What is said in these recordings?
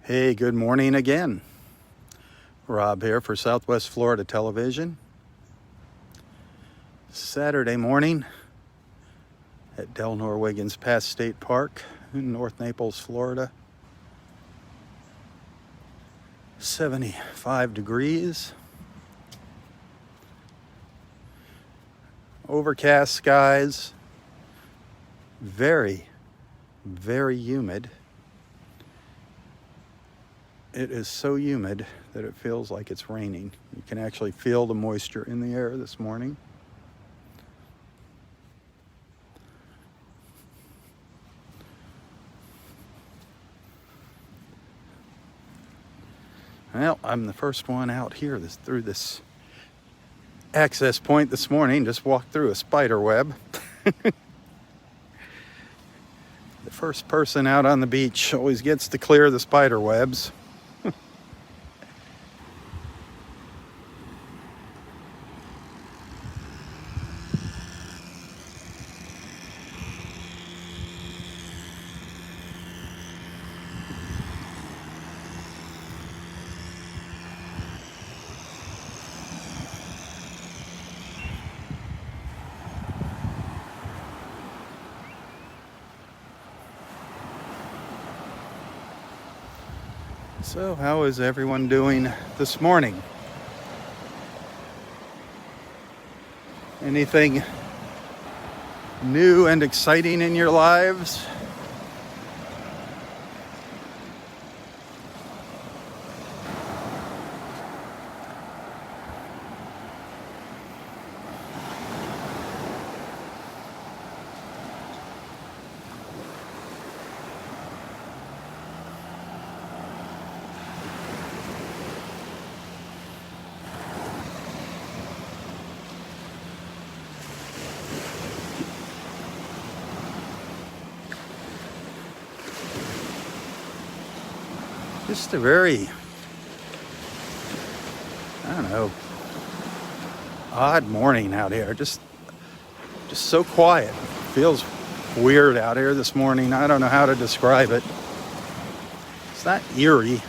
Hey, good morning again. Robb here for Southwest Florida Television. Saturday morning at Delnor-Wiggins Pass State Park in North Naples, Florida. 75 degrees. Overcast skies. Very, very humid. It is so humid that it feels like it's raining. You can actually feel the moisture in the air this morning. Well, I'm the first one out here through this access point this morning. Just walked through a spider web. The first person out on the beach always gets to clear the spider webs. So, how is everyone doing this morning? Anything new and exciting in your lives? Just a very, odd morning out here. Just so quiet. Feels weird out here this morning. I don't know how to describe it. It's not eerie.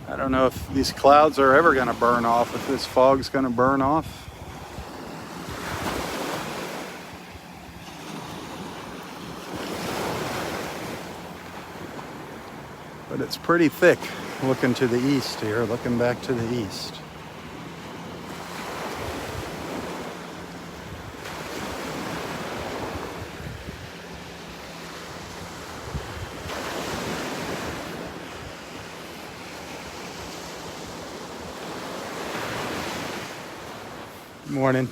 I don't know if these clouds are ever going to burn off, if this fog's going to burn off. But it's pretty thick looking to the east here, looking back to the east. Morning.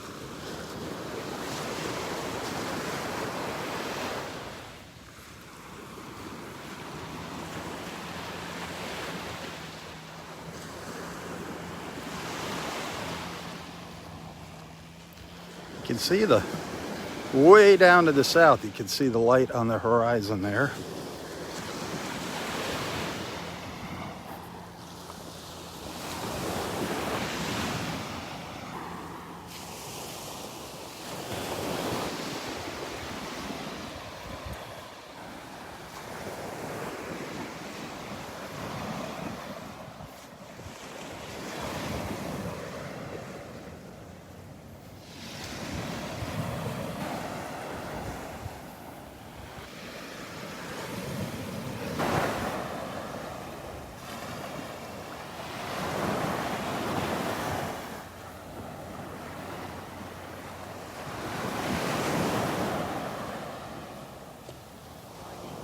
You can see way down to the south, you can see the light on the horizon there.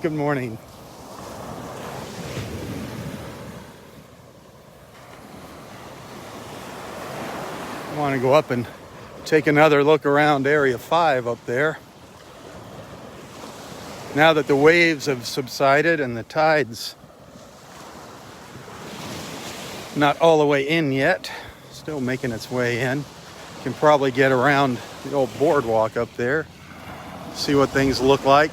Good morning. I want to go up and take another look around Area 5 up there. Now that the waves have subsided and the tide's not all the way in yet, still making its way in, can probably get around the old boardwalk up there, see what things look like.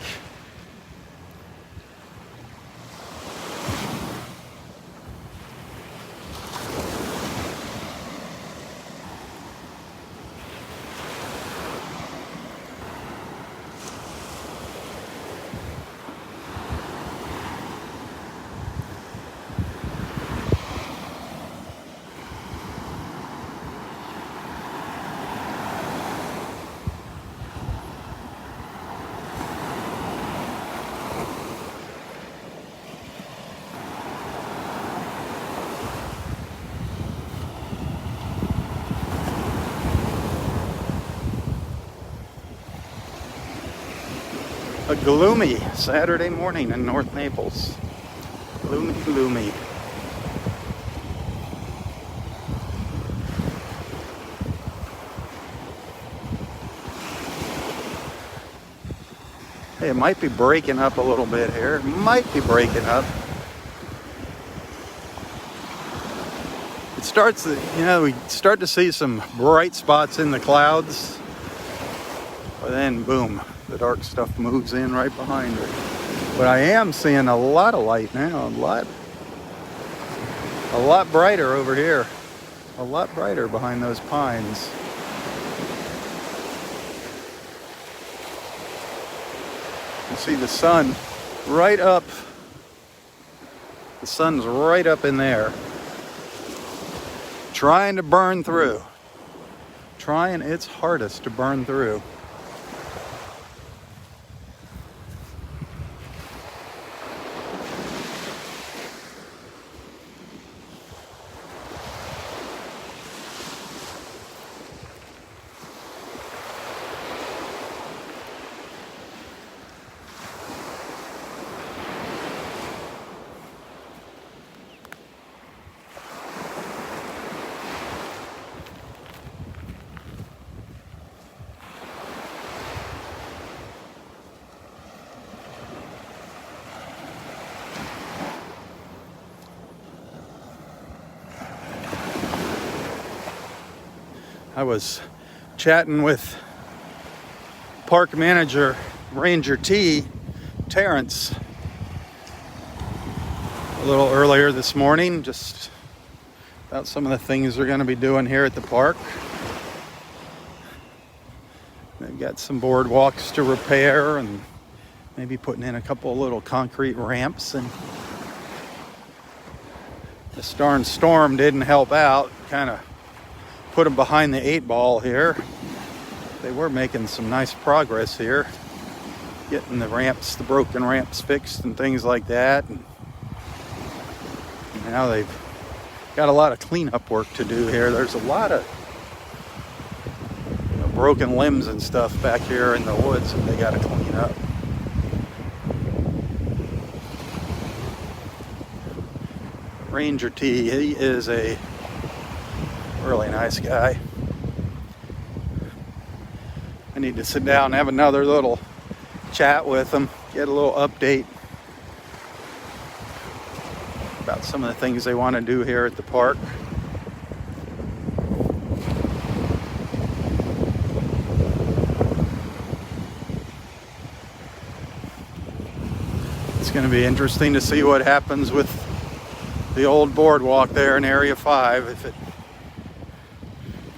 A gloomy Saturday morning in North Naples. Gloomy, gloomy. Hey, it might be breaking up a little bit here. It might be breaking up. It starts, we start to see some bright spots in the clouds. But then, boom, the dark stuff moves in right behind it. But I am seeing a lot of light now, a lot brighter over here. A lot brighter behind those pines. You see the sun right up. The sun's right up in there. Trying to burn through. Trying its hardest to burn through. I was chatting with park manager Ranger T, Terrence, a little earlier this morning, just about some of the things they're going to be doing here at the park. They've got some boardwalks to repair and maybe putting in a couple of little concrete ramps, and this darn storm didn't help out, kind of put them behind the 8 ball here. They were making some nice progress here, getting the ramps, the broken ramps fixed and things like that. And now they've got a lot of cleanup work to do here. There's a lot of broken limbs and stuff back here in the woods that they got to clean up. Ranger T, he is a really nice guy. I need to sit down and have another little chat with him, get a little update about some of the things they want to do here at the park. It's going to be interesting to see what happens with the old boardwalk there in Area 5 if it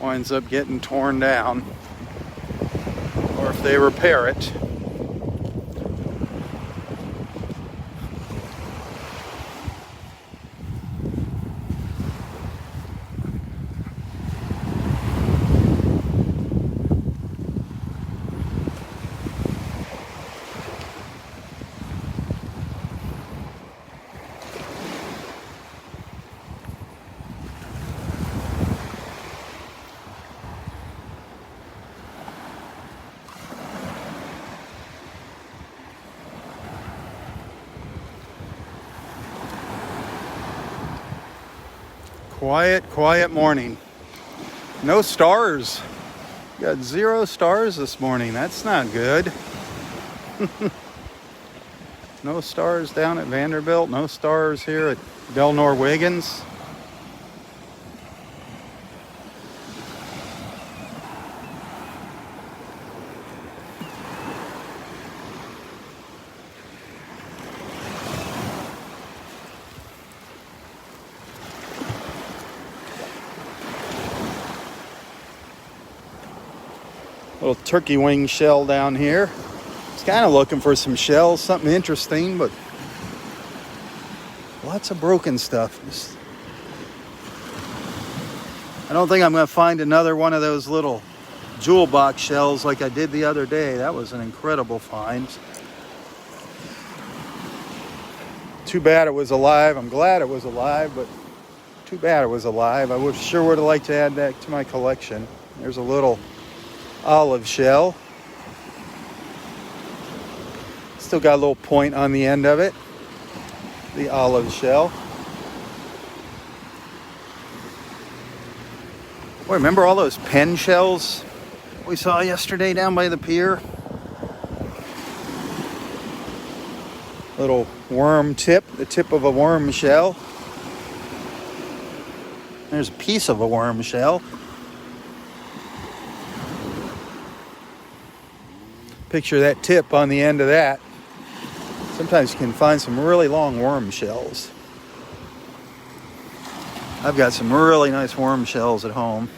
winds up getting torn down, or if they repair it. Quiet morning. No stars. Got 0 stars this morning. That's not good. No stars down at Vanderbilt. No stars here at Delnor-Wiggins. Little turkey wing shell down here. It's kind of looking for some shells, something interesting, but lots of broken stuff. I don't think I'm going to find another one of those little jewel box shells like I did the other day. That was an incredible find. Too bad it was alive. I'm glad it was alive, but too bad it was alive. I would have liked to add that to my collection. There's a little olive shell. Still got a little point on the end of it. The olive shell. Boy, remember all those pen shells we saw yesterday down by the pier? Little worm tip, the tip of a worm shell. There's a piece of a worm shell. Picture that tip on the end of that. Sometimes you can find some really long worm shells. I've got some really nice worm shells at home.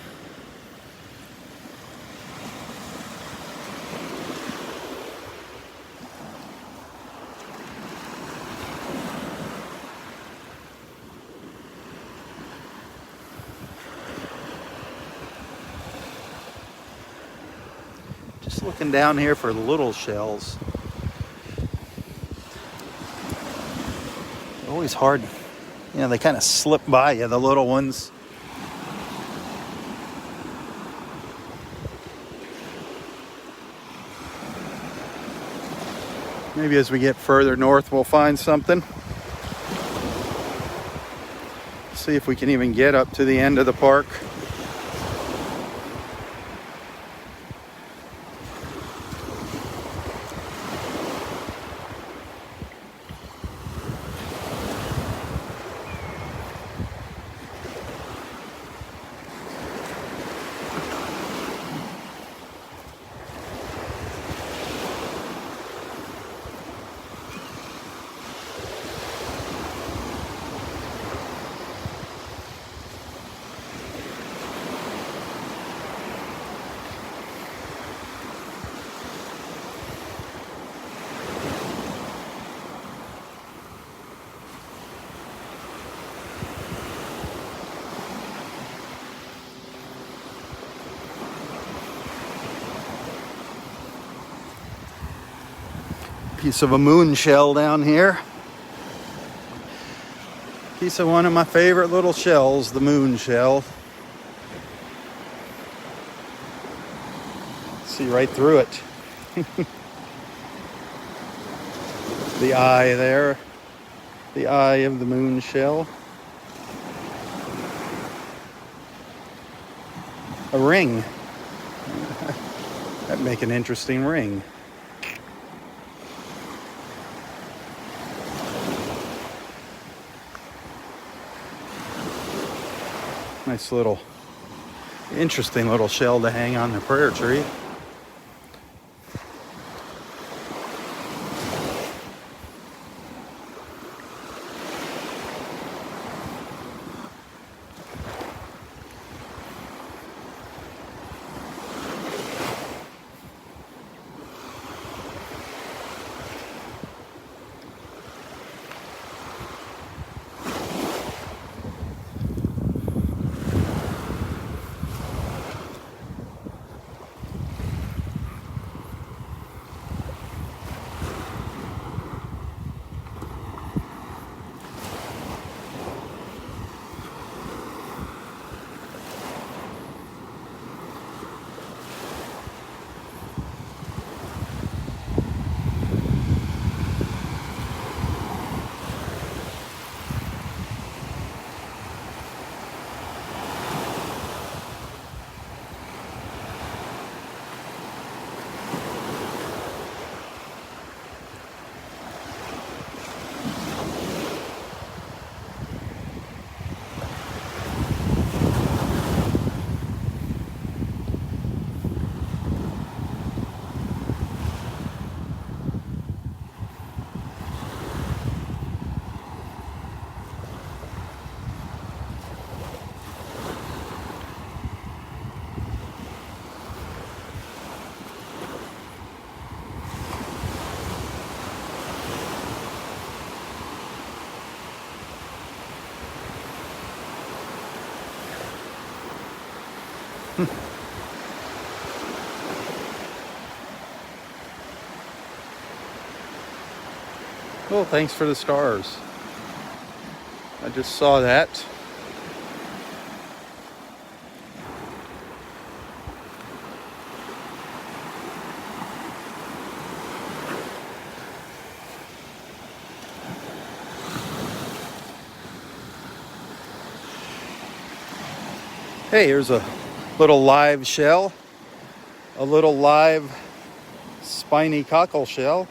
Just looking down here for little shells. They're always hard. You know, they kind of slip by you, the little ones. Maybe as we get further north, we'll find something. See if we can even get up to the end of the park. Piece of a moon shell down here. Piece of one of my favorite little shells, the moon shell. See right through it. The eye there. The eye of the moon shell. A ring. That'd make an interesting ring. Nice little, interesting little shell to hang on the prayer tree. Well, thanks for the stars. I just saw that. Hey, here's a little live shell. A little live spiny cockle shell.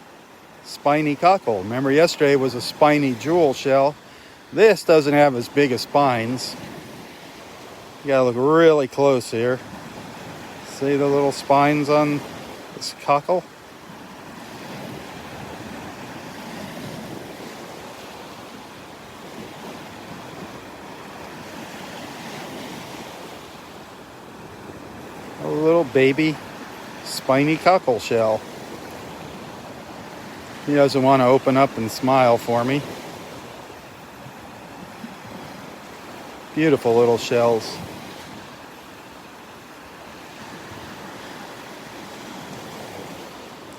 Spiny cockle. Remember yesterday was a spiny jewel shell. This doesn't have as big of spines. You gotta look really close here. See the little spines on this cockle? A little baby spiny cockle shell. He doesn't want to open up and smile for me. Beautiful little shells.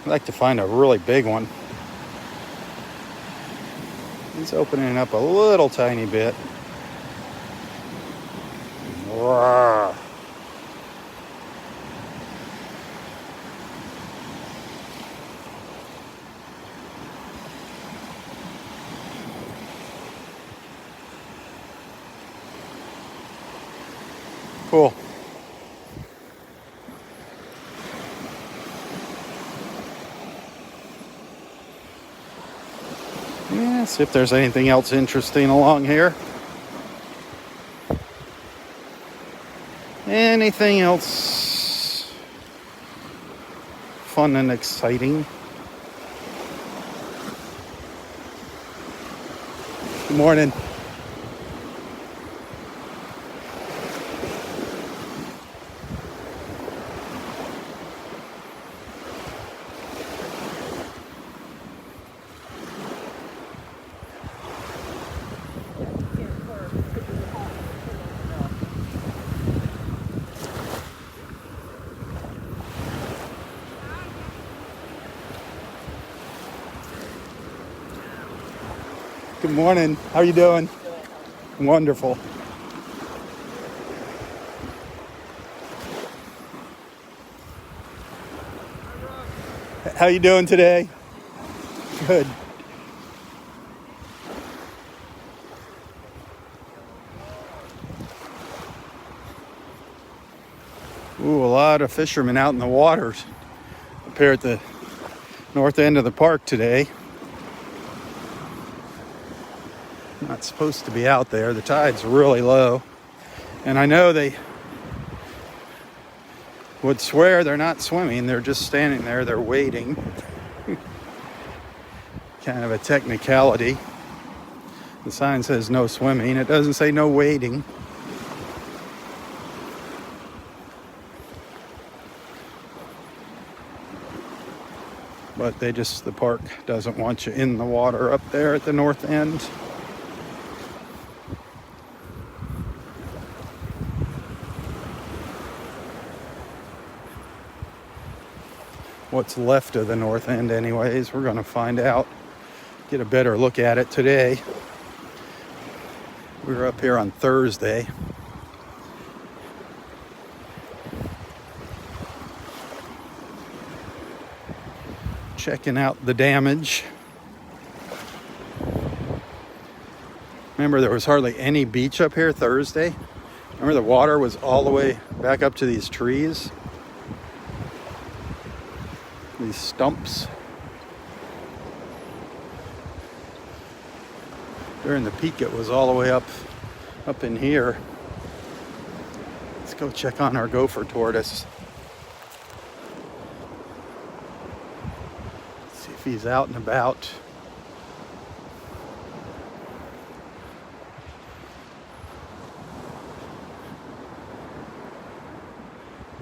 I'd like to find a really big one. He's opening up a little tiny bit. Rawr. Cool. Yeah, see if there's anything else interesting along here. Anything else fun and exciting? Good morning. Good morning. How are you doing? Wonderful. How you doing today? Good. Ooh, a lot of fishermen out in the waters up here at the north end of the park today. Not supposed to be out there. The tide's really low. And I know they would swear they're not swimming. They're just standing there. They're waiting. Kind of a technicality. The sign says no swimming. It doesn't say no wading. But the park doesn't want you in the water up there at the north end. What's left of the north end anyways, we're going to find out. Get a better look at it today. We were up here on Thursday. Checking out the damage. Remember, there was hardly any beach up here Thursday. Remember, the water was all the way back up to these trees. These stumps. During the peak, it was all the way up in here. Let's go check on our gopher tortoise. See if he's out and about.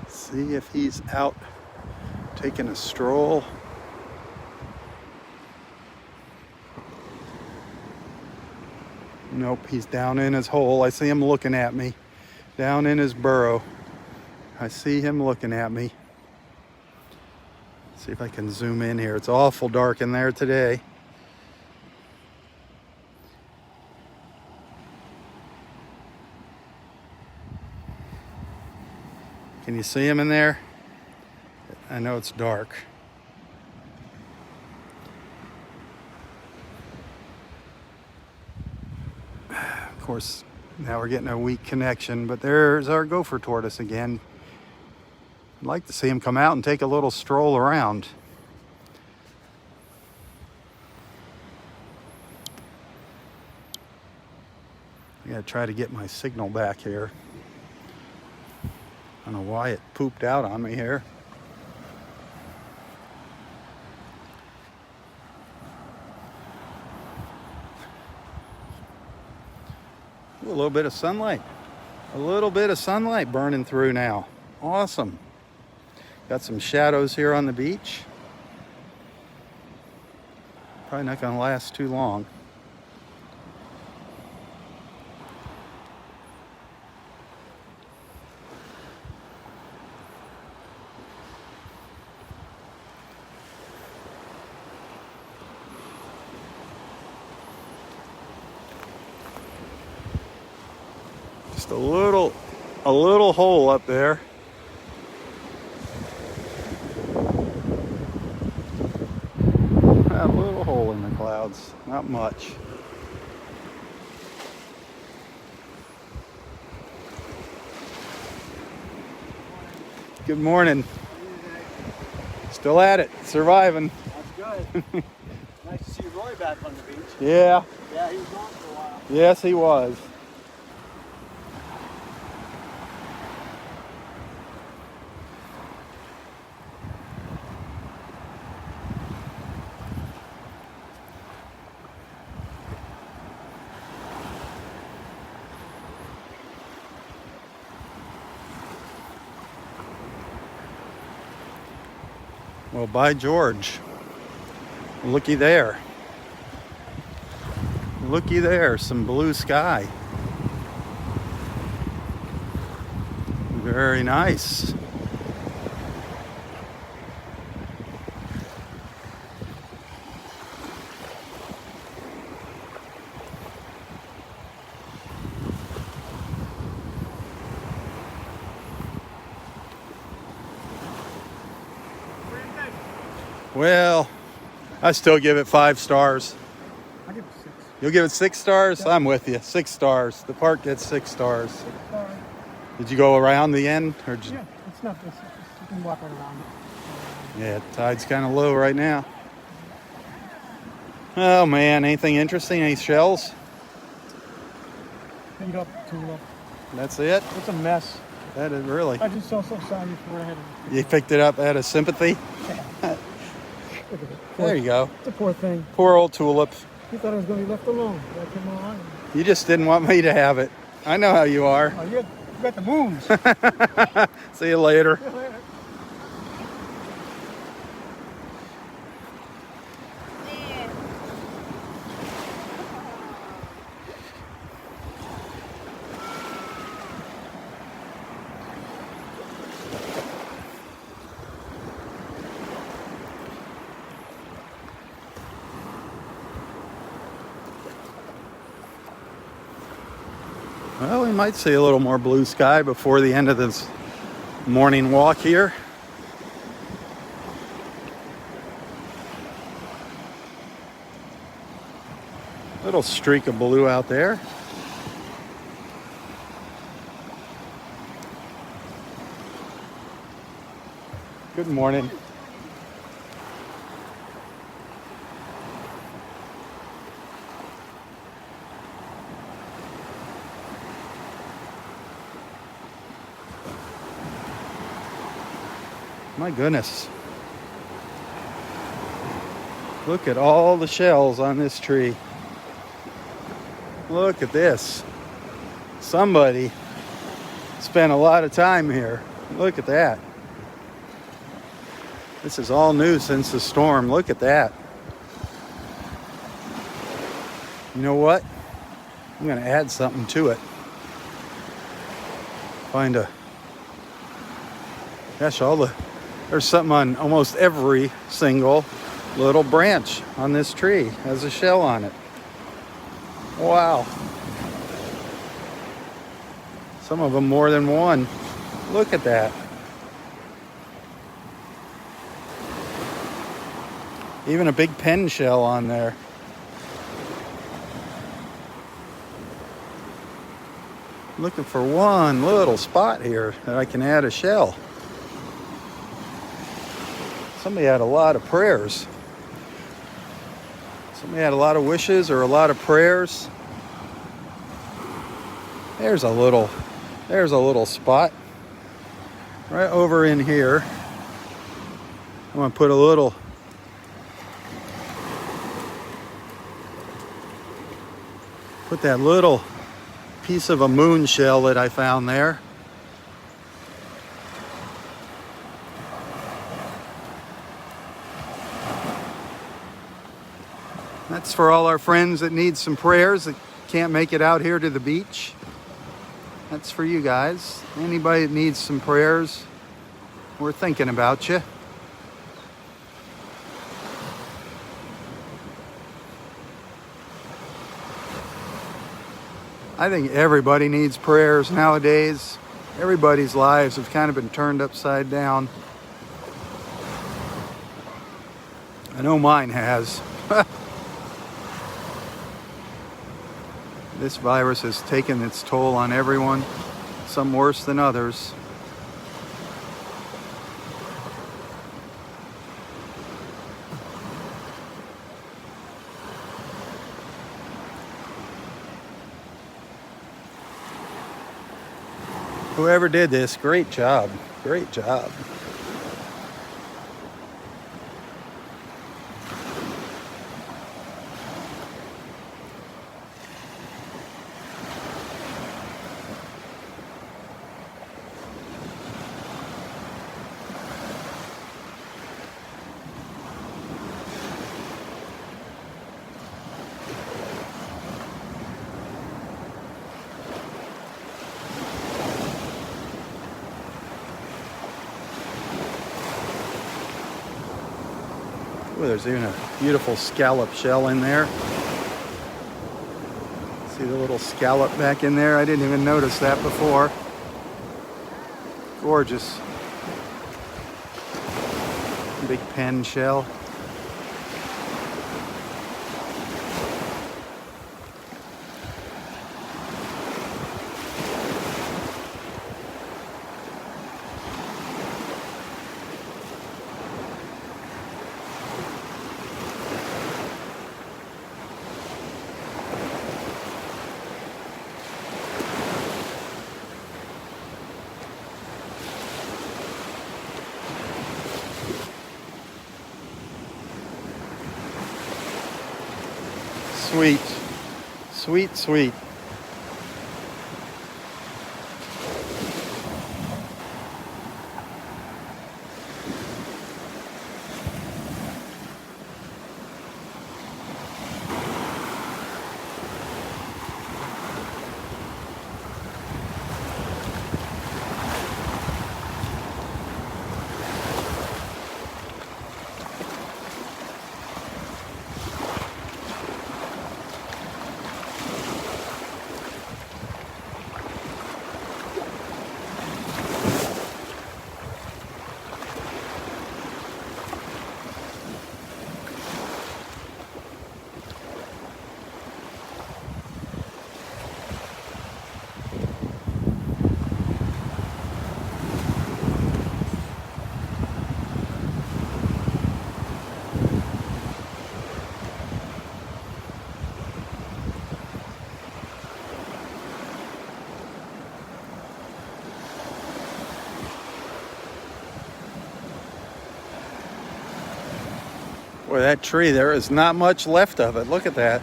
See if he's out taking a stroll. Nope, he's down in his hole. I see him looking at me. Down in his burrow. I see him looking at me. See if I can zoom in here. It's awful dark in there today. Can you see him in there? I know it's dark. Of course, now we're getting a weak connection, but there's our gopher tortoise again. I'd like to see him come out and take a little stroll around. I gotta try to get my signal back here. I don't know why it pooped out on me here. Ooh, a little bit of sunlight. A little bit of sunlight burning through now. Awesome. Got some shadows here on the beach. Probably not gonna last too long. Just a little hole up there. A little hole in the clouds, not much. Good morning. Still at it, surviving. That's good. Nice to see Roy back on the beach. Yeah. Yeah, he was gone for a while. Yes, he was. Well, by George. Looky there. Looky there, some blue sky. Very nice. Well, I still give it 5 stars. I'll give it 6. You'll give it 6 stars? Yeah. I'm with you. 6 stars. The park gets 6 stars. 6 stars. Did you go around the end? Or just... Yeah, it's not this. You can walk right around it. Yeah, tide's kind of low right now. Oh man, anything interesting? Any shells? Beat up, tulip. That's it? It's a mess. That is really. I just felt so sorry for what I had. You picked it up out of sympathy? Look at it. There you go. It's a poor thing. Poor old tulip. He thought I was going to be left alone. I came along. You just didn't want me to have it. I know how you are. Oh, you got the moons. See you later. Well, we might see a little more blue sky before the end of this morning walk here. Little streak of blue out there. Good morning. My goodness. Look at all the shells on this tree. Look at this. Somebody spent a lot of time here. Look at that. This is all new since the storm. Look at that. You know what? I'm going to add something to it. Find a Gosh, there's something on almost every single little branch on this tree. Has a shell on it. Wow. Some of them more than one. Look at that. Even a big pen shell on there. Looking for one little spot here that I can add a shell. Somebody had a lot of prayers. Somebody had a lot of wishes or a lot of prayers. There's a little spot right over in here. I'm going to put that little piece of a moon shell that I found there. That's for all our friends that need some prayers that can't make it out here to the beach. That's for you guys. Anybody that needs some prayers, we're thinking about you. I think everybody needs prayers nowadays. Everybody's lives have kind of been turned upside down. I know mine has. This virus has taken its toll on everyone, some worse than others. Whoever did this, great job. Great job. Ooh, there's even a beautiful scallop shell in there. See the little scallop back in there? I didn't even notice that before. Gorgeous. Big pen shell. Sweet, sweet, sweet. Boy, that tree, there is not much left of it. Look at that.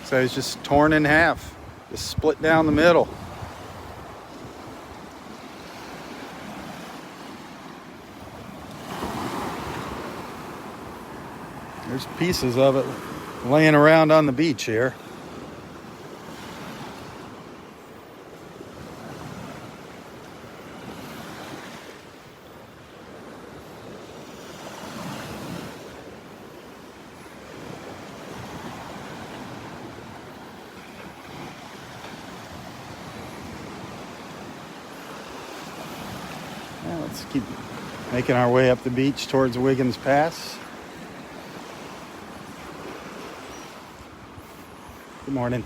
So it's just torn in half, just split down the middle. There's pieces of it laying around on the beach here. Let's keep making our way up the beach towards Wiggins Pass. Good morning.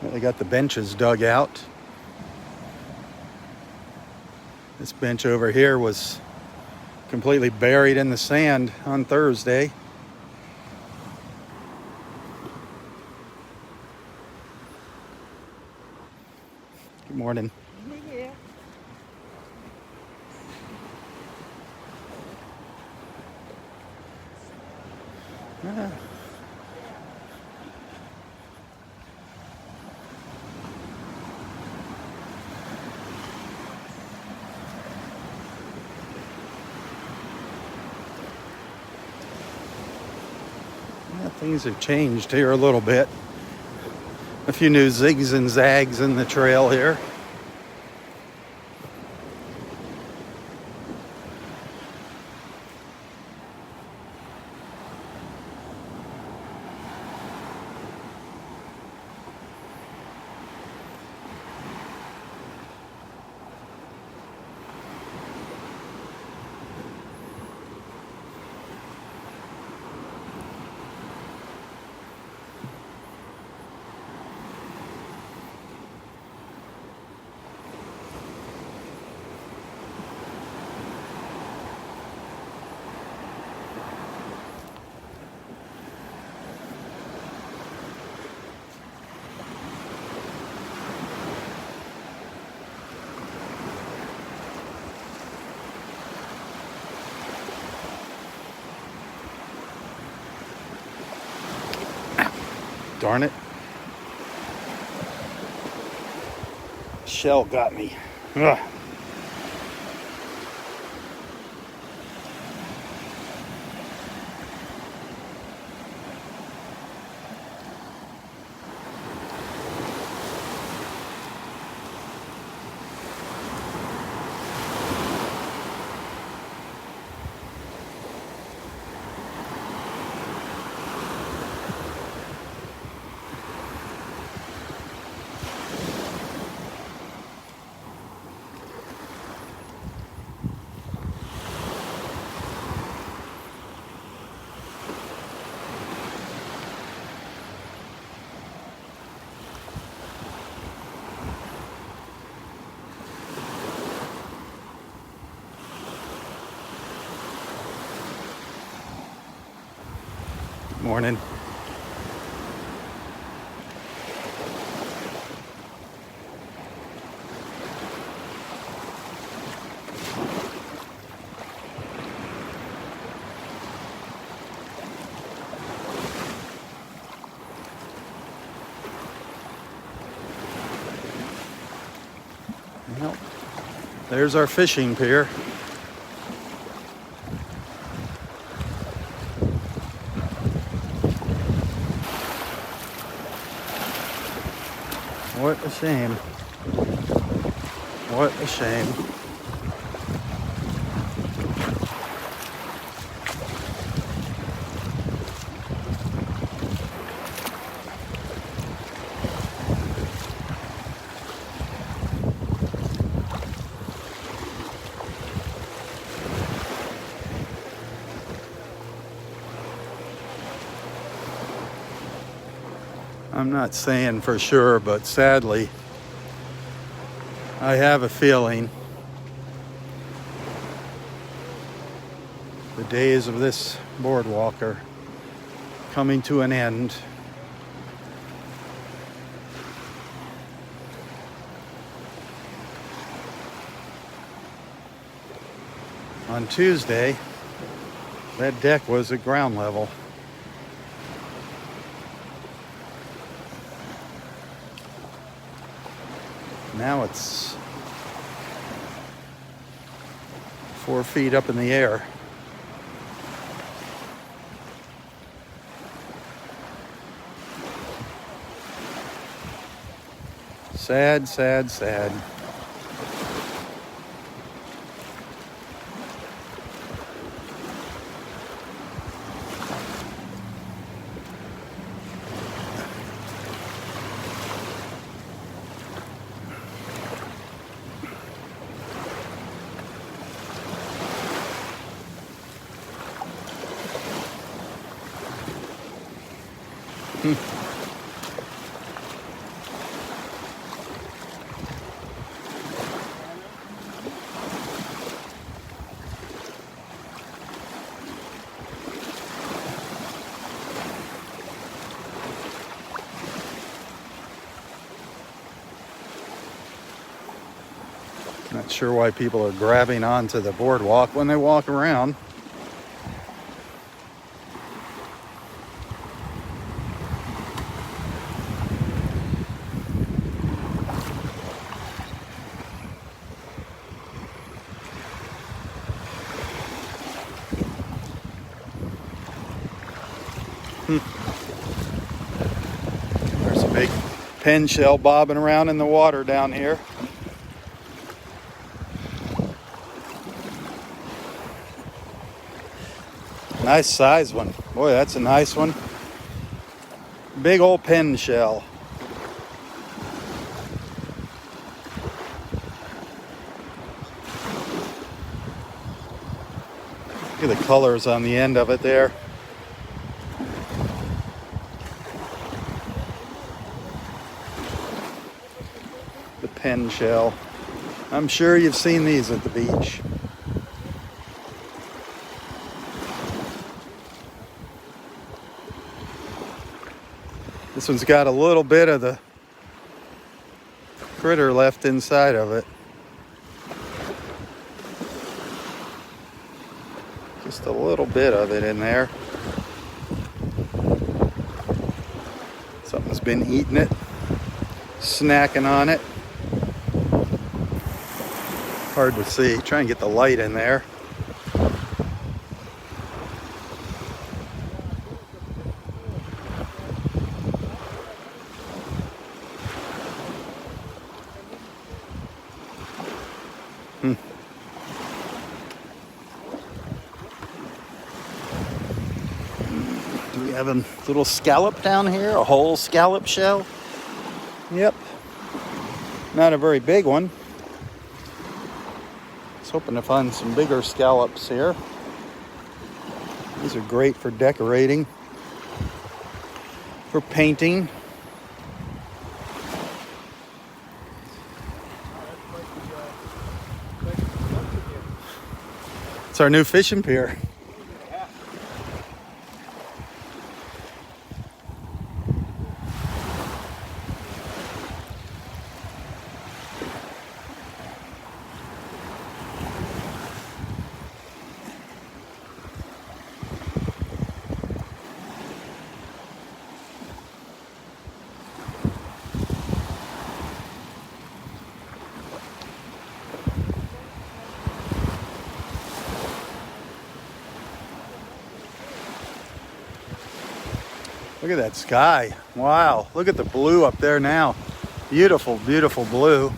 They got the benches dug out. This bench over here was completely buried in the sand on Thursday. Good morning. Yeah. Ah. Yeah, things have changed here a little bit. A few new zigs and zags in the trail here. Darn it. Shell got me. Ugh. Morning. Well, there's our fishing pier. What a shame. What a shame. I'm not saying for sure, but sadly, I have a feeling the days of this boardwalk are coming to an end. On Tuesday, that deck was at ground level. Now it's 4 feet up in the air. Sad, sad, sad. Not sure why people are grabbing onto the boardwalk when they walk around. There's a big pen shell bobbing around in the water down here. Nice size one. Boy, that's a nice one. Big old pen shell. Look at the colors on the end of it there. The pen shell. I'm sure you've seen these at the beach. This one's got a little bit of the critter left inside of it. Just a little bit of it in there. Something's been eating it, snacking on it. Hard to see. Try and get the light in there. Do we have a little scallop down here? A whole scallop shell? Yep. Not a very big one. I was hoping to find some bigger scallops here. These are great for decorating, for painting. It's our new fishing pier. Look at that sky. Wow. Look at the blue up there now. Beautiful, beautiful blue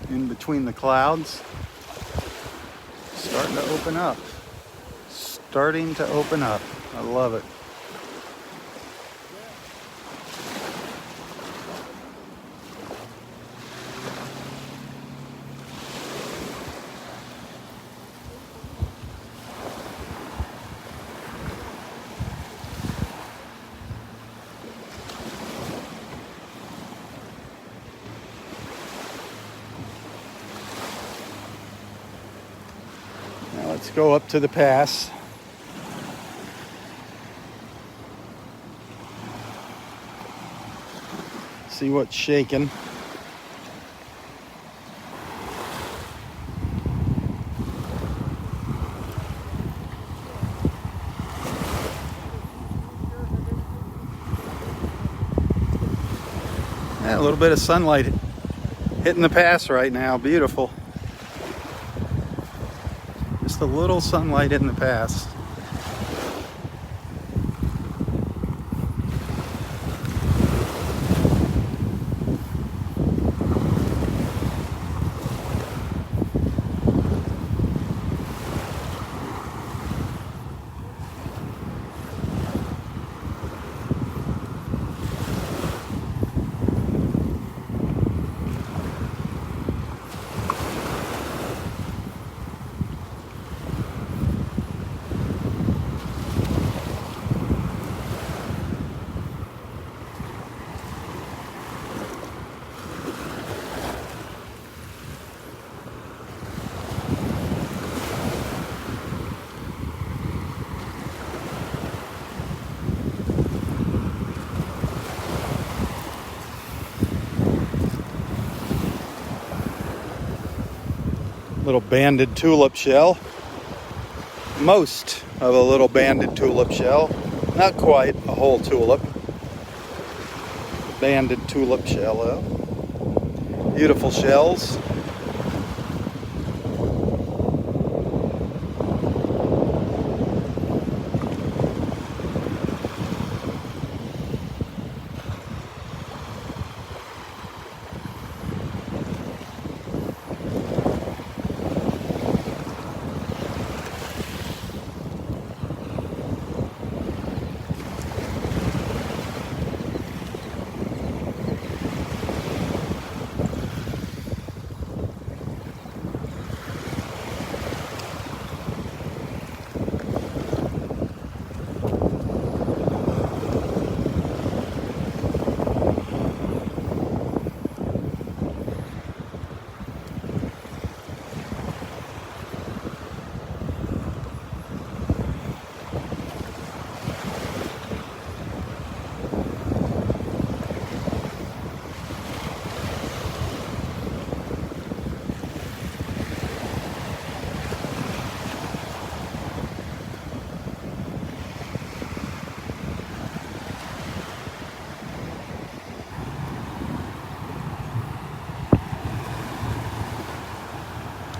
in between the clouds. Starting to open up. Starting to open up. I love it. Now let's go up to the pass. See what's shaking. Yeah, a little bit of sunlight hitting the pass right now. Beautiful. Just a little sunlight in the pass. Little banded tulip shell. Most of a little banded tulip shell. Not quite a whole tulip. Banded tulip shell though. Beautiful shells.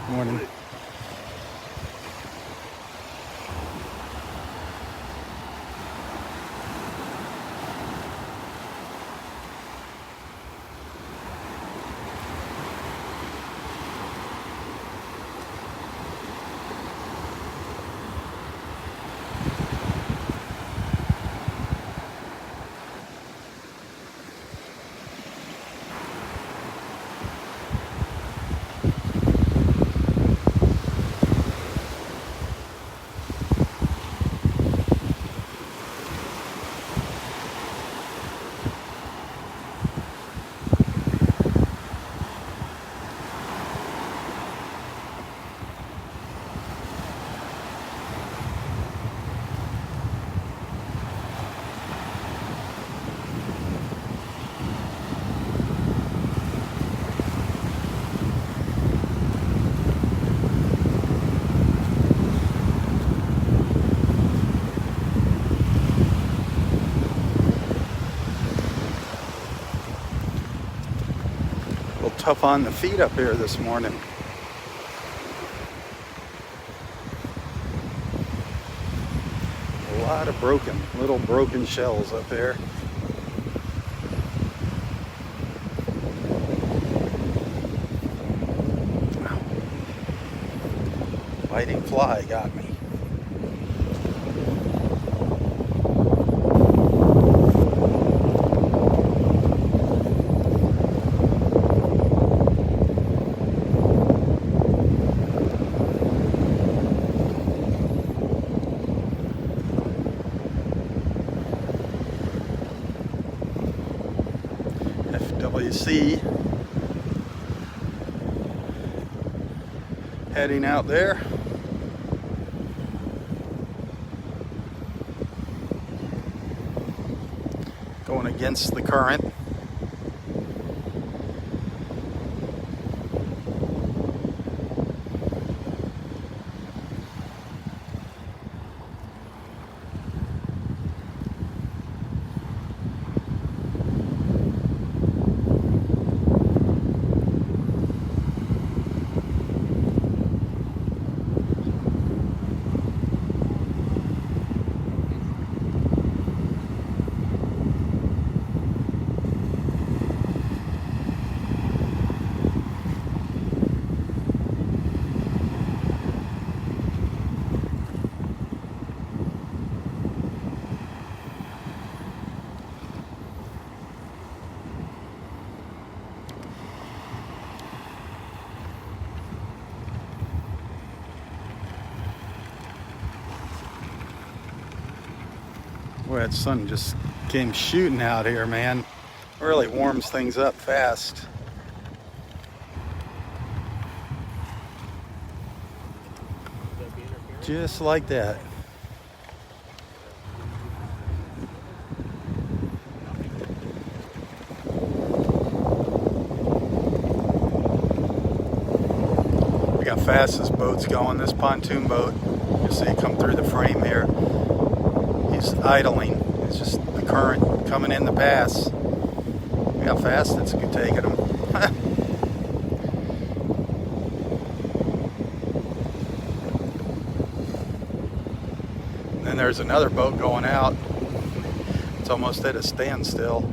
Morning. Tough on the feet up here this morning. A lot of little broken shells up here. Biting fly got me. FWC heading out there. Going against the current. Boy, that sun just came shooting out here, man. Really warms things up fast. Just like that. how fast this boat's going. This pontoon boat, you see it come through the frame here. He's idling. It's just the current coming in the pass. Look how fast it's taking him. Then there's another boat going out. It's almost at a standstill.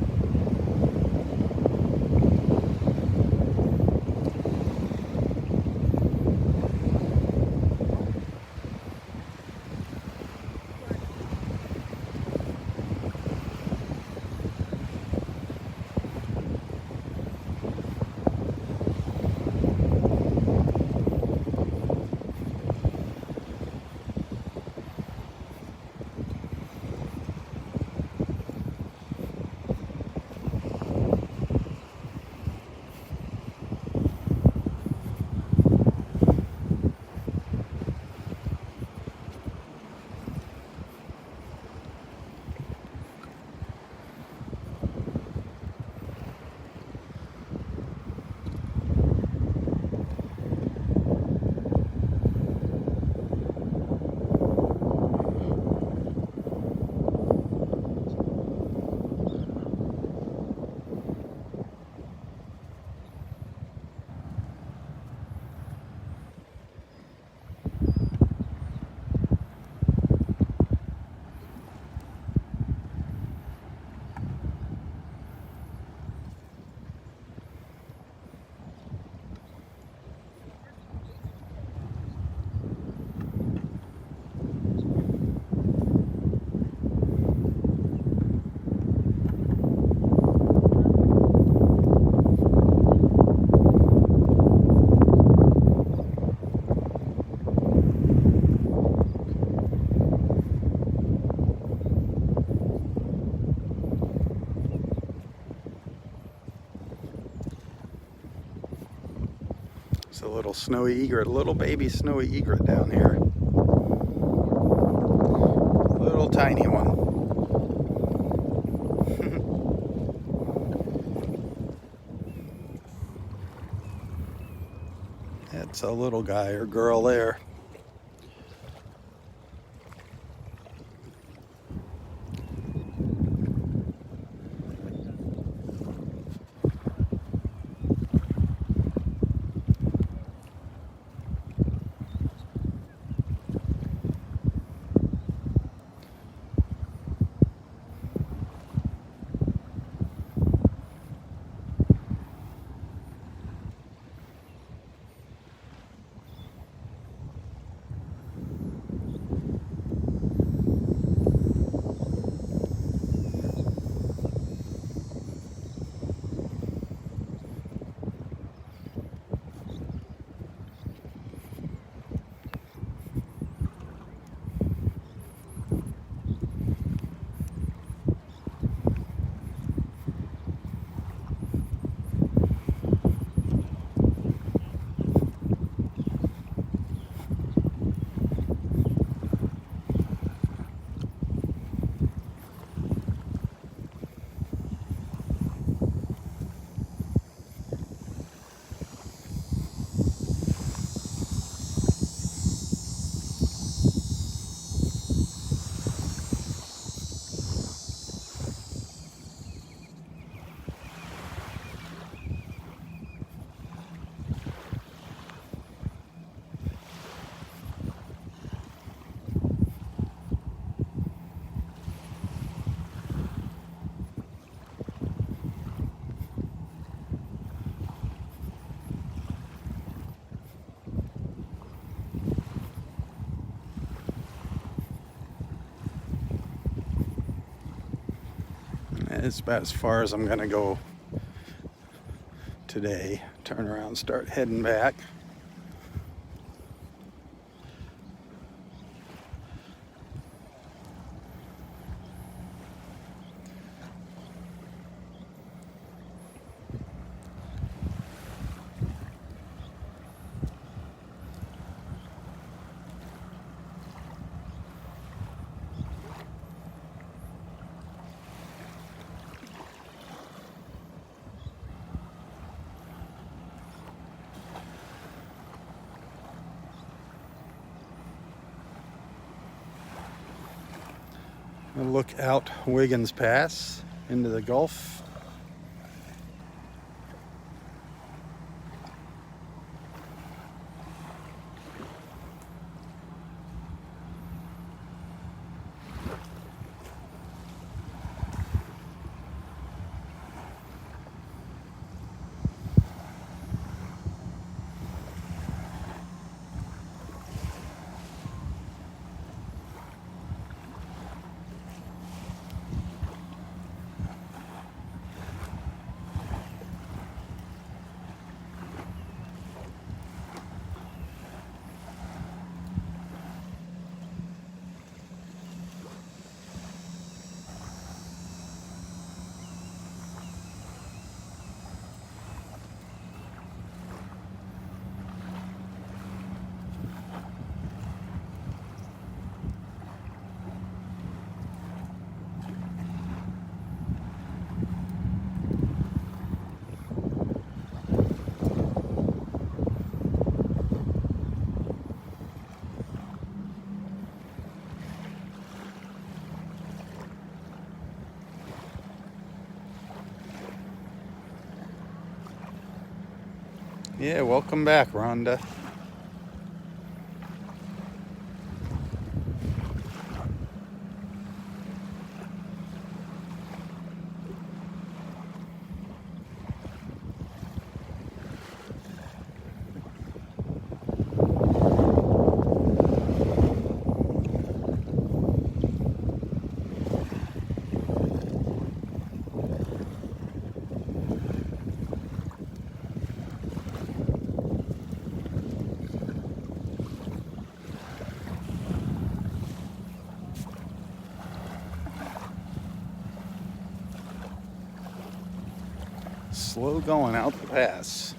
It's a little snowy egret, a little baby snowy egret down here. Little tiny one. That's a little guy or girl there. It's about as far as I'm gonna go today. Turn around, start heading back. A look out Wiggins Pass into the Gulf. Yeah, welcome back, Rhonda. Slow going out the pass.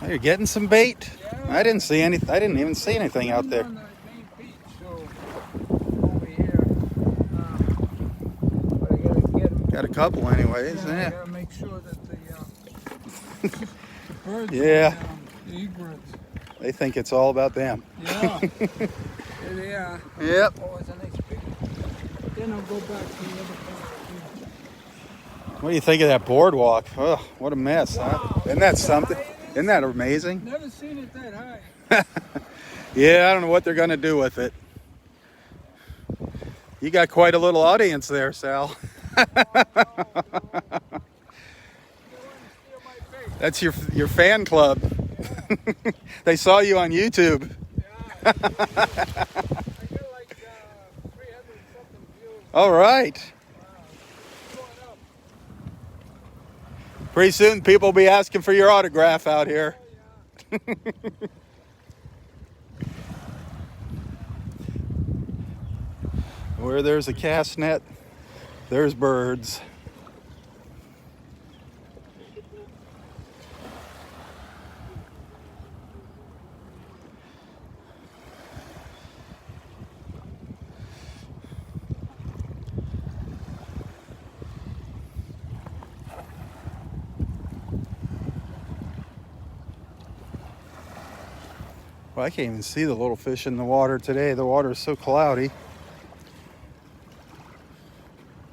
Oh, you're getting some bait? Yeah. I didn't see any. I didn't even see anything out there. On the main beach, so over here. But I gotta get them. Got a couple, anyways. I Yeah. gotta make sure that the birds Yeah. go down, the egrets. They think it's all about them. Yeah. There they are. Yep. Oh, it's a nice big one. Then I'll go back to the other part. What do you think of that boardwalk? Oh, what a mess, huh? Wow. Isn't that something? How high it is? Isn't that amazing? Never seen it that high. Yeah, I don't know what they're going to do with it. You got quite a little audience there, Sal. That's your fan club. They saw you on YouTube. I got like 300 something views. All right. Wow. Going up. Pretty soon people will be asking for your autograph out here. Oh, yeah. Where there's a cast net, there's birds. Well, I can't even see the little fish in the water today. The water is so cloudy.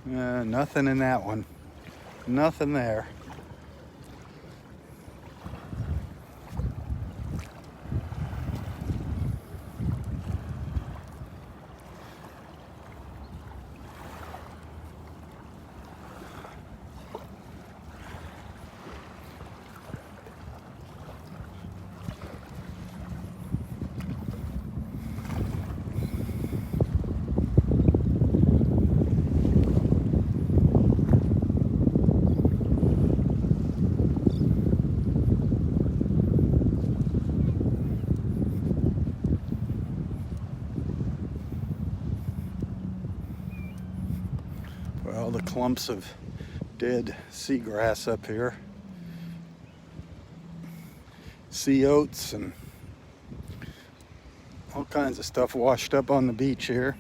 Nothing in that one. Nothing there. Well, the clumps of dead seagrass up here. Sea oats and all kinds of stuff washed up on the beach here.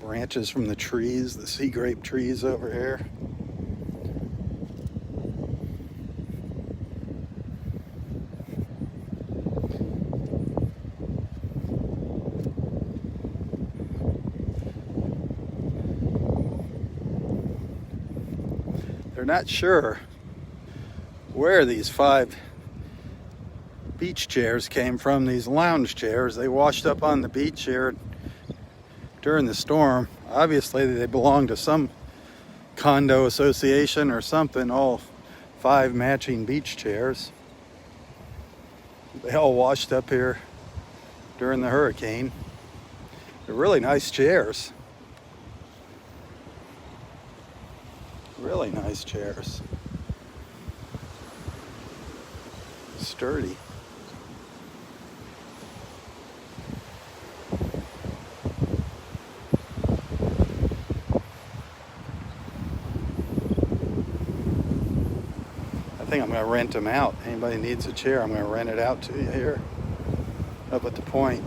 Branches from the trees, the sea grape trees over here. They're not sure where these 5 beach chairs came from, these lounge chairs. They washed up on the beach here during the storm. Obviously they belong to some condo association or something, all 5 matching beach chairs. They all washed up here during the hurricane. They're really nice chairs. Really nice chairs. Sturdy. I think I'm going to rent them out. Anybody needs a chair, I'm going to rent it out to you here up at the point.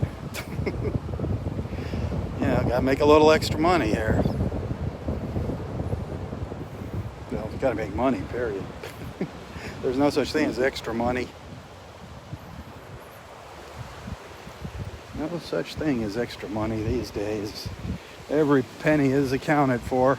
Yeah, got to make a little extra money here. Well, you got to make money, period. There's no such thing as extra money. No such thing as extra money these days. Every penny is accounted for.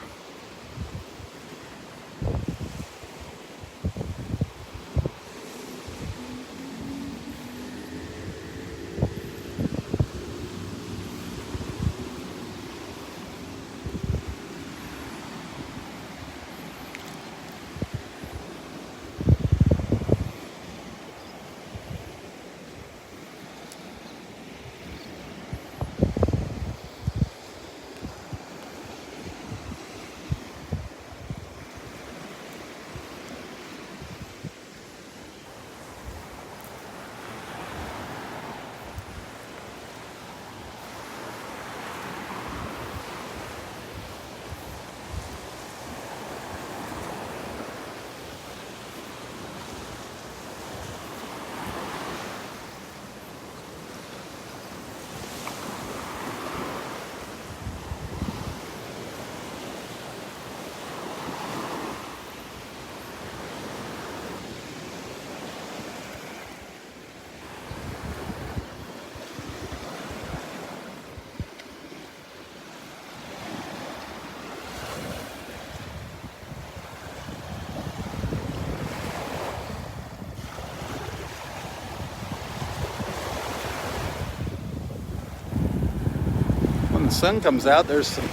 When the sun comes out, there's some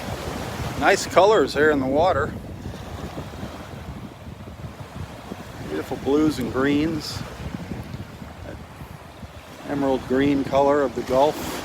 nice colors here in the water. Beautiful blues and greens. That emerald green color of the Gulf.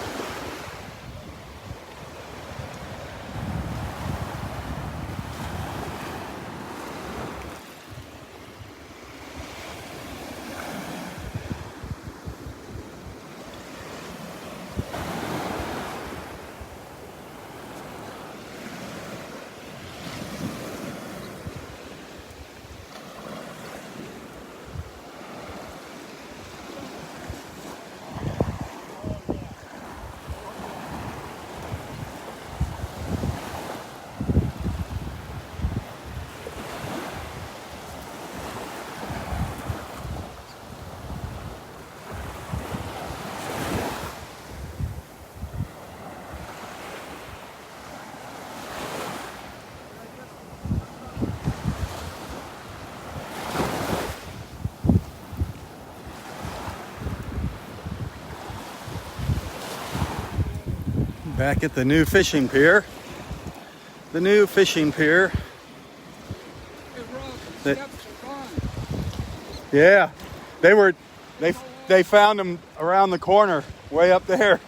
Back at the new fishing pier. The new fishing pier. Hey, Rob, That- steps are gone. Yeah, they found them around the corner, way up there.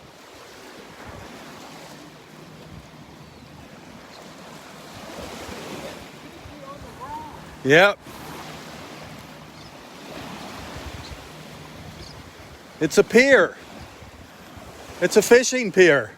Yep. It's a pier. It's a fishing pier.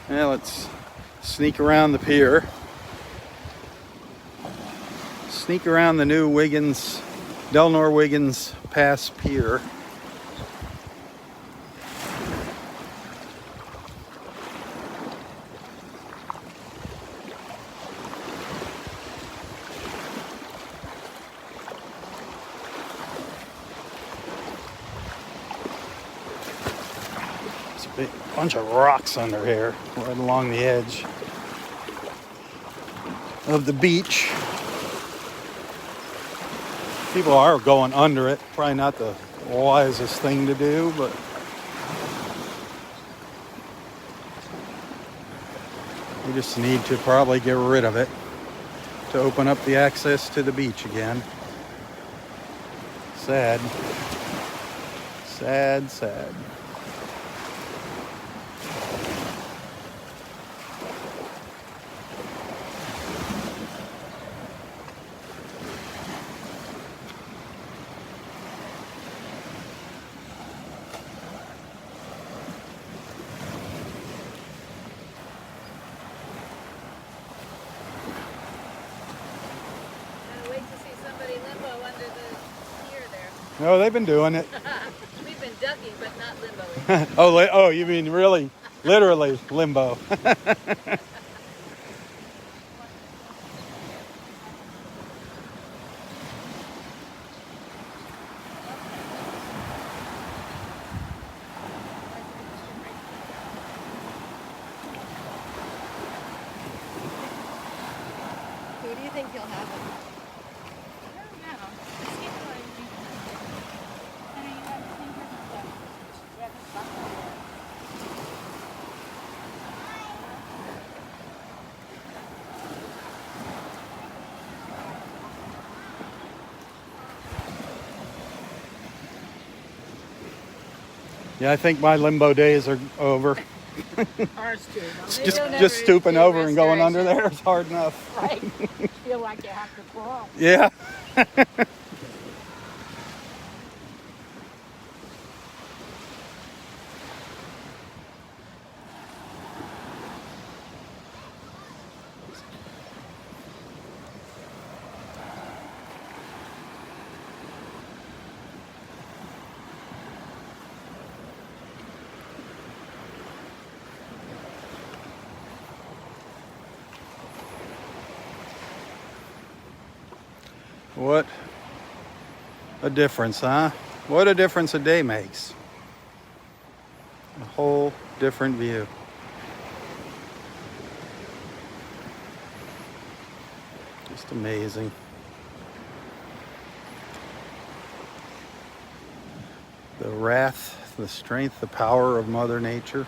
Now let's sneak around the pier. Sneak around the new Wiggins, Delnor-Wiggins Pass Pier. There's a big bunch of rocks under here, right along the edge of the beach. People are going under it. Probably not the wisest thing to do, but we just need to probably get rid of it to open up the access to the beach again. Sad. Sad, sad. Wait to see somebody limbo under the pier there. No, they've been doing it. We've been ducking, but not limboing. Oh, you mean really, literally limbo. Who do you think you'll have them? I don't know. Just keep going. I know you have the fingers on the. You have the buckle there. Yeah, I think my limbo days are over. Ours too. Just stooping over and going under there is hard enough. Right. Feel like you have to crawl. Yeah. What a difference, huh? What a difference a day makes. A whole different view. Just amazing. The wrath, the strength, the power of Mother Nature.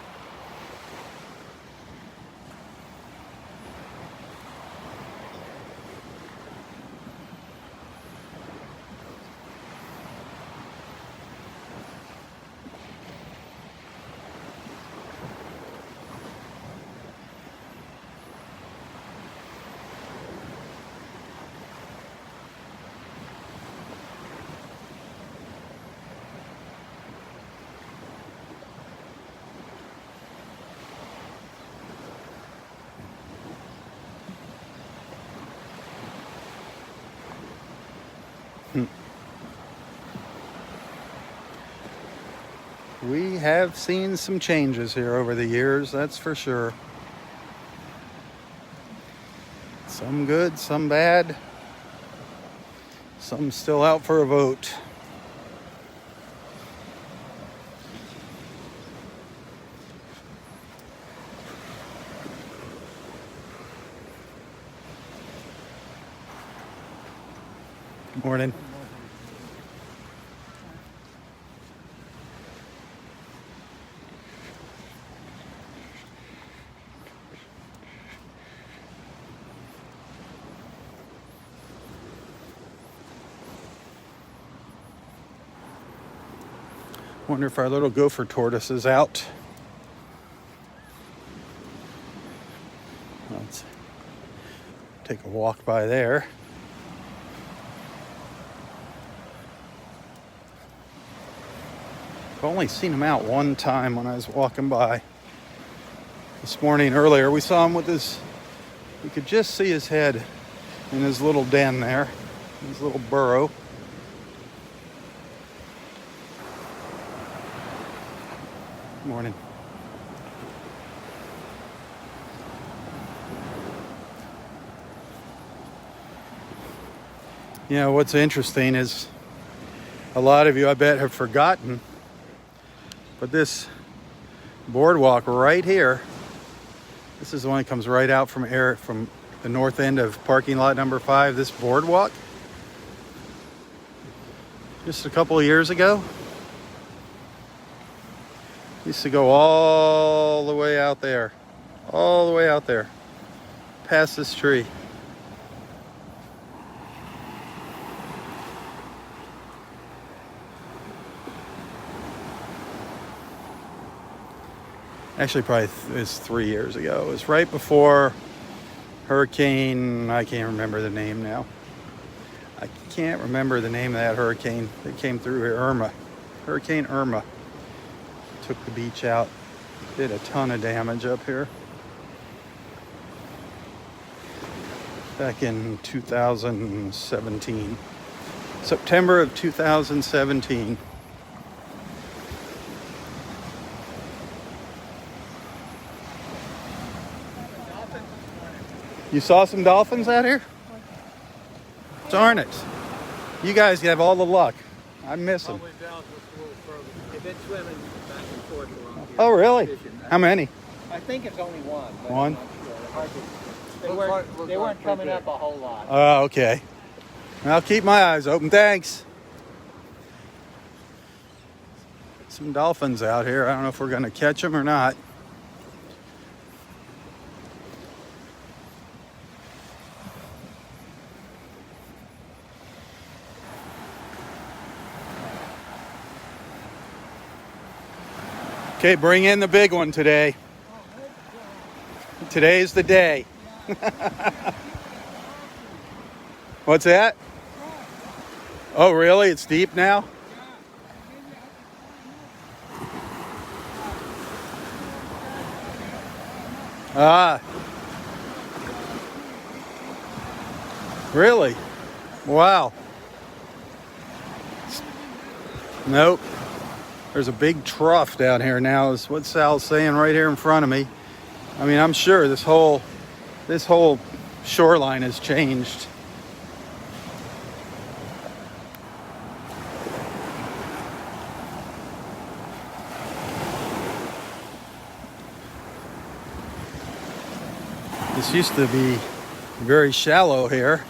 We have seen some changes here over the years, that's for sure. Some good, some bad. Some still out for a vote. Good morning. Wonder if our little gopher tortoise is out. Let's take a walk by there. I've only seen him out one time when I was walking by. This morning earlier, we saw him with his, you could just see his head in his little den there, his little burrow. Morning. You know, what's interesting is a lot of you, I bet, have forgotten, but this boardwalk right here, this is the one that comes right out from the north end of parking lot number 5. This boardwalk, just a couple of years ago, used to go all the way out there, past this tree. Actually, probably it was 3 years ago. It was right before Hurricane, I can't remember the name now. I can't remember the name of that hurricane that came through here, Hurricane Irma. Took the beach out, did a ton of damage up here. Back in 2017, September of 2017. You saw some dolphins out here? Darn it. You guys have all the luck. I miss them. They've been swimming back and forth along here. Oh, really? Fishing. How many? I think it's only one. But One? I'm not sure. They weren't coming up a whole lot. Oh, okay. I'll keep my eyes open. Thanks. Some dolphins out here. I don't know if we're going to catch them or not. Okay, bring in the big one today. Today's the day. What's that? Oh, really? It's deep now? Ah. Really? Wow. Nope. There's a big trough down here now, is what Sal's saying right here in front of me. I mean, I'm sure this whole shoreline has changed. This used to be very shallow here.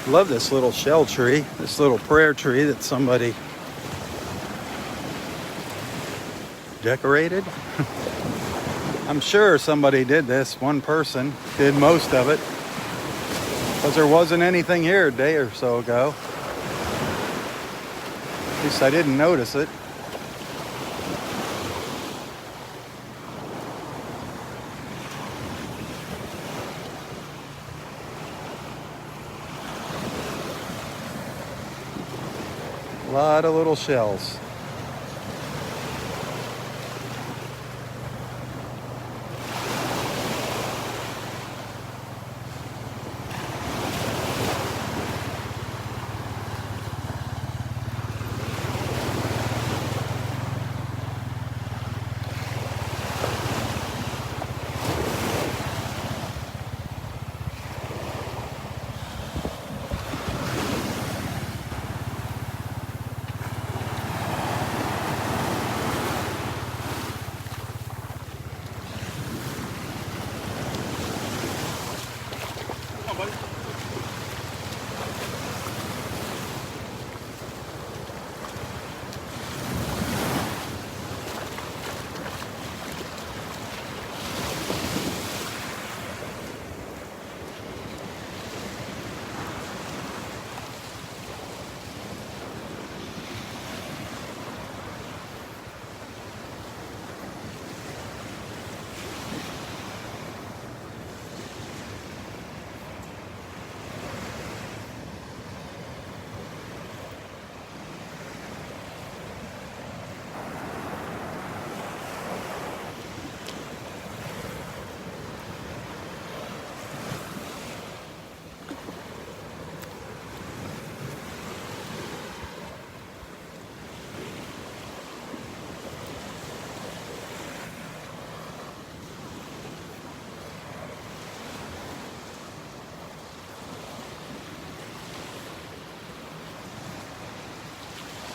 Love this little shell tree, this little prayer tree that somebody decorated. I'm sure somebody did this. One person did most of it, because there wasn't anything here a day or so ago. At least first, I didn't notice it. A lot of little shells.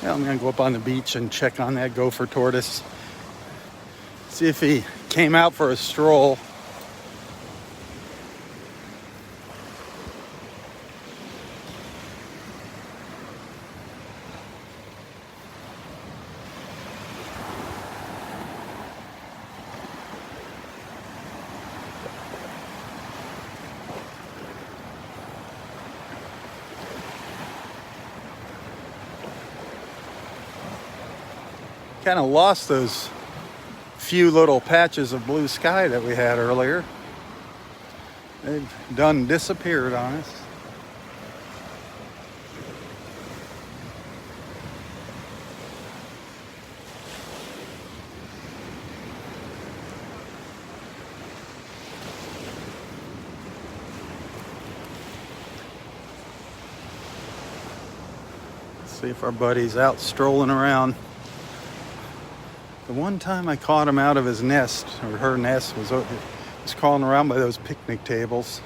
Yeah, I'm gonna go up on the beach and check on that gopher tortoise. See if he came out for a stroll. Kind of lost those few little patches of blue sky that we had earlier. They've done disappeared on us. Let's see if our buddy's out strolling around. The one time I caught him out of his nest, or her nest, was crawling around by those picnic tables.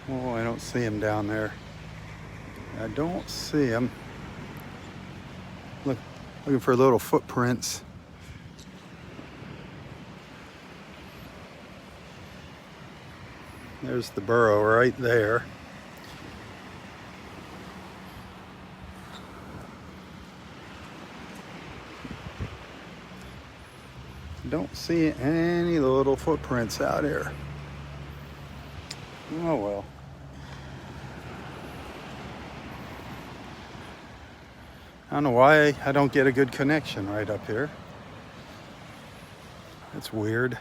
Oh, I don't see him down there. I don't see him. Looking for little footprints. There's the burrow right there. Don't see any little footprints out here. Oh well. I don't know why I don't get a good connection right up here. That's weird.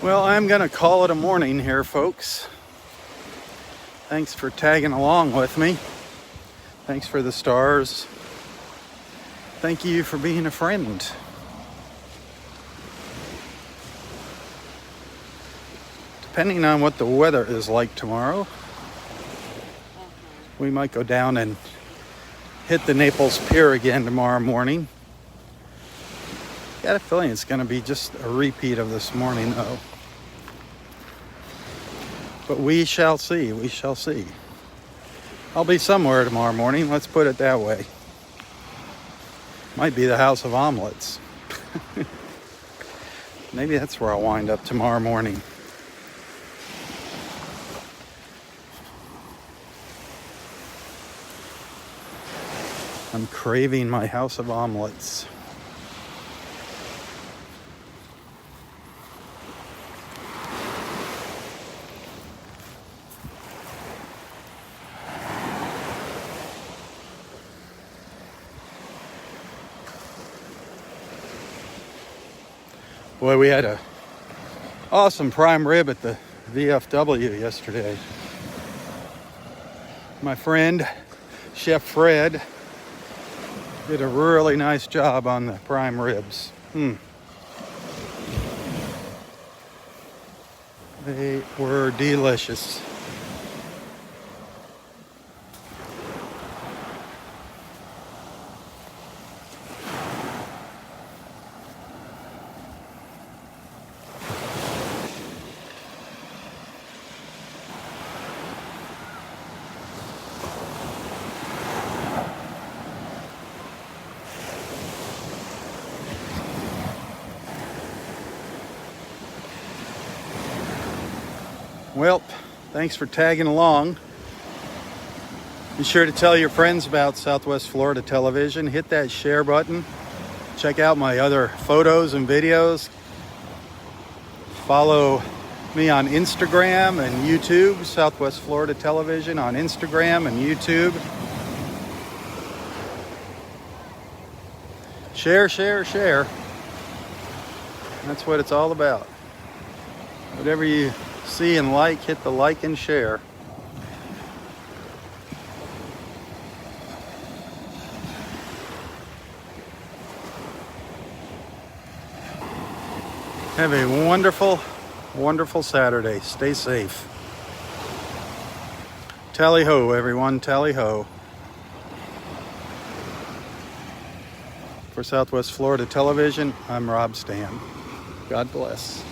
Well, I'm gonna call it a morning here, folks. Thanks for tagging along with me. Thanks for the stars. Thank you for being a friend. Depending on what the weather is like tomorrow, we might go down and hit the Naples Pier again tomorrow morning. Got a feeling it's going to be just a repeat of this morning, though. But we shall see. We shall see. I'll be somewhere tomorrow morning. Let's put it that way. Might be the House of Omelets. Maybe that's where I'll wind up tomorrow morning. I'm craving my House of Omelets. Boy, we had a awesome prime rib at the VFW yesterday. My friend, Chef Fred, did a really nice job on the prime ribs. They were delicious. Well, thanks for tagging along. Be sure to tell your friends about Southwest Florida Television. Hit that share button. Check out my other photos and videos. Follow me on Instagram and YouTube, Southwest Florida Television on Instagram and YouTube. Share, share, share. That's what it's all about. Whatever you see and like, hit the like and share. Have a wonderful, wonderful Saturday. Stay safe. Tally ho, everyone. Tally ho. For Southwest Florida Television, I'm Robb Stan. God bless.